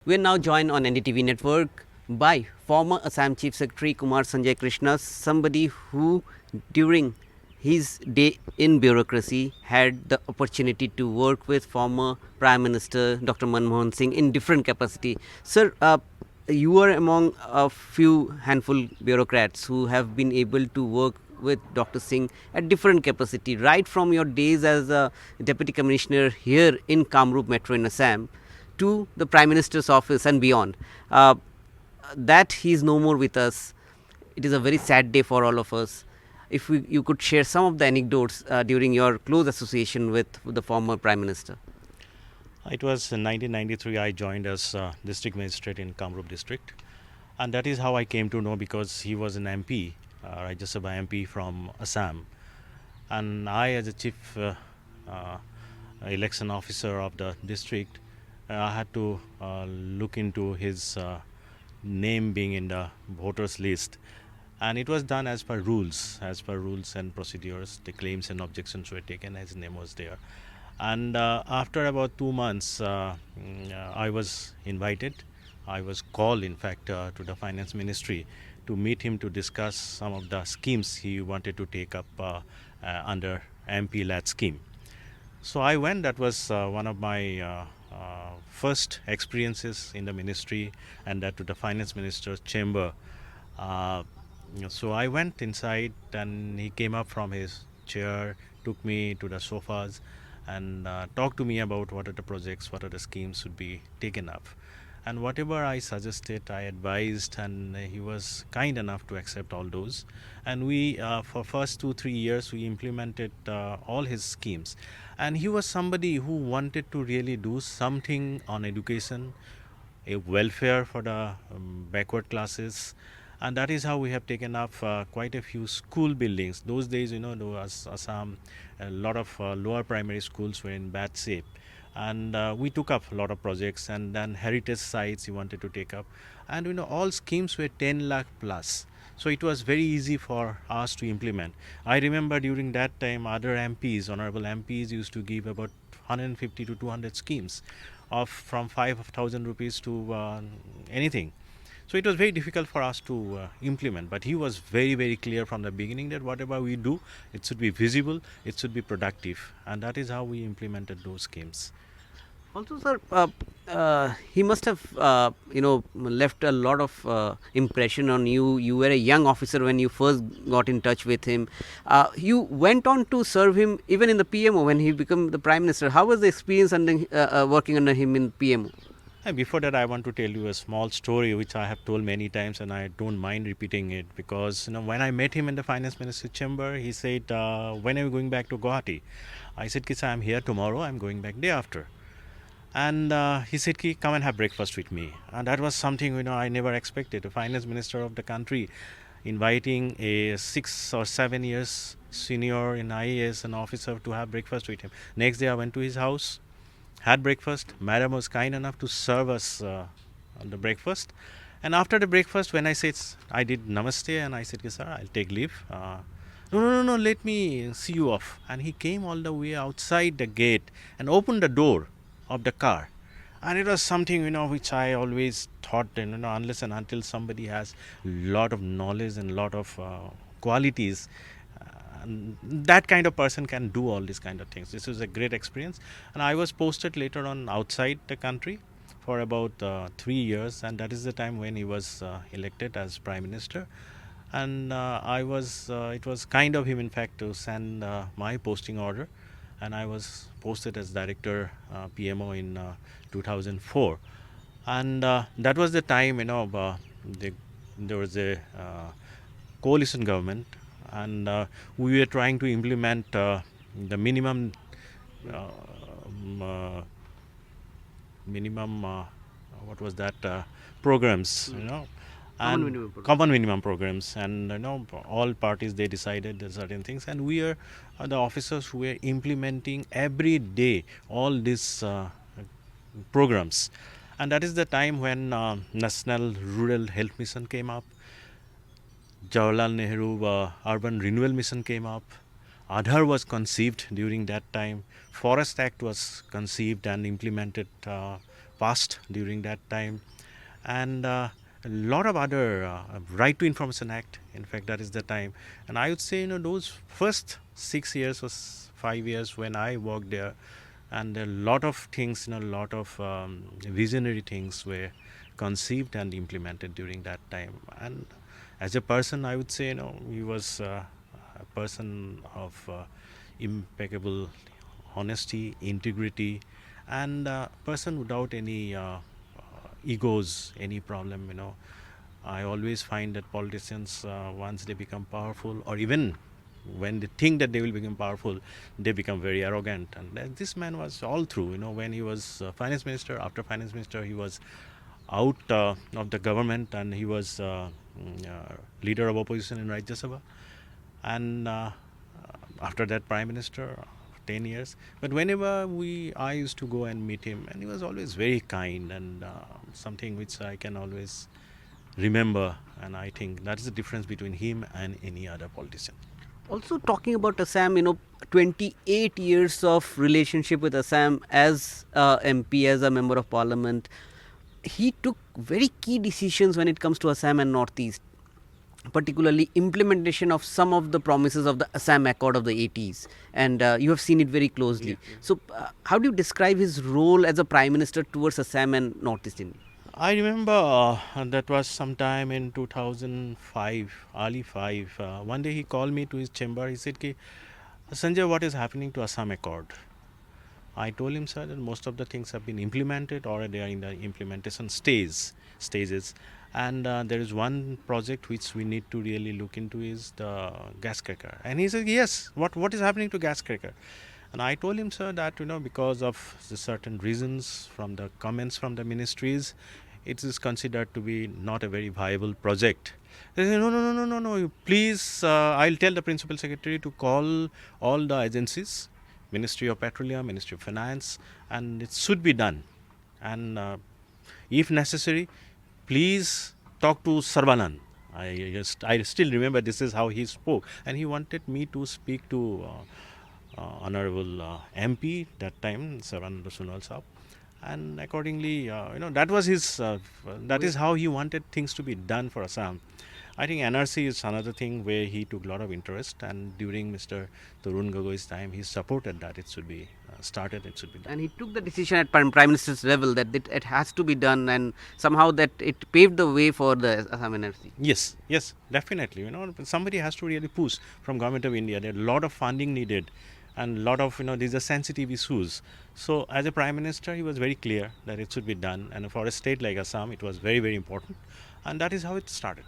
We are now joined on NDTV network by former Assam Chief Secretary Kumar Sanjay Krishna, somebody who during his day in bureaucracy had the opportunity to work with former Prime Minister Dr.Manmohan Singh in different capacity. Sir, you are among a few handful bureaucrats who have been able to work with Dr. Singh at different capacity, right from your days as a Deputy Commissioner here in Kamrup Metro in Assam to the Prime Minister's office and beyond. That he is no more with us. It is a very sad day for all of us. If you could share some of the anecdotes during your close association with the former Prime Minister. It was in 1993 I joined as district magistrate in Kamrup district, and that is how I came to know, because he was an MP, Rajya Sabha MP from Assam, and I, as a chief election officer of the district, I had to look into his name being in the voters list, and it was done as per rules and procedures. The claims and objections were taken, his name was there. And after about 2 months, I was invited. I was called, in fact, to the finance ministry to meet him to discuss some of the schemes he wanted to take up under MP LAT scheme. So I went. That was one of my first experiences in the ministry, and that to the finance minister's chamber. So I went inside, and he came up from his chair, took me to the sofas, and talked to me about what are the projects, what are the schemes should be taken up. And whatever I suggested, I advised, and he was kind enough to accept all those. And we, for first 2-3 years, we implemented all his schemes. And he was somebody who wanted to really do something on education, a welfare for the backward classes, and that is how we have taken up quite a few school buildings. Those days, there was Assam, a lot of lower primary schools were in bad shape, and we took up a lot of projects. And then heritage sites he wanted to take up, and all schemes were 10 lakh plus. So it was very easy for us to implement. I remember during that time, other MPs, honorable MPs, used to give about 150 to 200 schemes of from 5,000 rupees to anything. So it was very difficult for us to implement, but he was very, very clear from the beginning that whatever we do, it should be visible, it should be productive, and that is how we implemented those schemes. Also, sir, he must have left a lot of impression on you. You were a young officer when you first got in touch with him. You went on to serve him even in the PMO when he became the Prime Minister. How was the experience under working under him in PMO? And before that, I want to tell you a small story which I have told many times, and I don't mind repeating it, because when I met him in the finance minister chamber, he said, "When are you going back to Guwahati?" I said, "Kisa, I'm here tomorrow. I'm going back day after." And he said, "Ki, come and have breakfast with me." And that was something I never expected. The finance minister of the country inviting a 6 or 7 years senior in IAS, an officer, to have breakfast with him. Next day, I went to his house, had breakfast. Madam was kind enough to serve us the breakfast. And after the breakfast, when I did namaste, and I said, "Sir, I'll take leave." No, let me see you off. And he came all the way outside the gate and opened the door of the car. And it was something, which I always thought, unless and until somebody has lot of knowledge and lot of qualities, that kind of person can do all these kind of things. This was a great experience, and I was posted later on outside the country for about 3 years, and that is the time when he was elected as Prime Minister. And it was kind of him, in fact, to send my posting order, and I was posted as Director PMO in 2004. And that was the time, there was a coalition government, and we were trying to implement the minimum what was that programs, and common minimum programs. And all parties, they decided certain things, and we are the officers who were implementing every day all these programs. And that is the time when National Rural Health Mission came up, Jawaharlal Nehru Urban Renewal Mission came up, Aadhaar was conceived during that time, Forest Act was conceived and implemented passed during that time, and a lot of other Right to Information Act. In fact, that is the time, and I would say those first 6 years or 5 years when I worked there, and a lot of things, a lot of visionary things were conceived and implemented during that time. And as a person, I would say he was a person of impeccable honesty, integrity, and person without any egos, any problem. I always find that politicians, once they become powerful, or even when they think that they will become powerful, they become very arrogant. And this man was all through. When he was finance minister, after finance minister, he was out of the government, and he was leader of opposition in Rajya Sabha, and after that prime minister 10 years. But whenever I used to go and meet him, and he was always very kind, and something which I can always remember, and I think that is the difference between him and any other politician. Also, talking about Assam, 28 years of relationship with Assam as a MP, as a member of parliament, he took very key decisions when it comes to Assam and Northeast, particularly implementation of some of the promises of the Assam Accord of the 80s, and you have seen it very closely. Yeah. So, how do you describe his role as a Prime Minister towards Assam and Northeast India? I remember that was sometime in 2005, early 5. One day he called me to his chamber. He said, Sanjay, what is happening to Assam Accord? I told him, sir, that most of the things have been implemented, or they are in the implementation stages. And there is one project which we need to really look into, is the gas cracker. And he said, yes, what is happening to gas cracker? And I told him, sir, that because of the certain reasons from the comments from the ministries, it is considered to be not a very viable project. They said, no, please, I'll tell the principal secretary to call all the agencies, Ministry of Petroleum, Ministry of Finance, and it should be done. And if necessary, please talk to Sarvanan. I still remember this is how he spoke, and he wanted me to speak to Honorable MP that time, Sarvanan Sunal Saab, and accordingly, that was his. That is how he wanted things to be done for Assam. I think NRC is another thing where he took a lot of interest, and during Mr. Tarun Gogoi's time, he supported that it should be started, it should be done. And he took the decision at Prime Minister's level that it has to be done, and somehow that it paved the way for the Assam NRC. Yes, definitely. Somebody has to really push from Government of India. There are a lot of funding needed, and a lot of these are sensitive issues. So as a Prime Minister, he was very clear that it should be done, and for a state like Assam, it was very, very important, and that is how it started.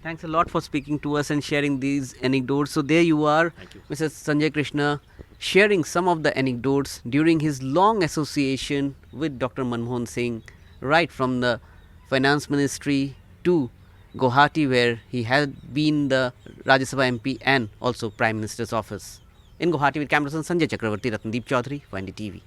Thanks a lot for speaking to us and sharing these anecdotes. So there you are, Thank you. Mr. Sanjay Krishna, sharing some of the anecdotes during his long association with Dr. Manmohan Singh, right from the Finance Ministry to Guwahati, where he had been the Rajya Sabha MP and also Prime Minister's office. In Guwahati with camera person Sanjay Chakravarti, Ratnadip Choudhury for NDTV.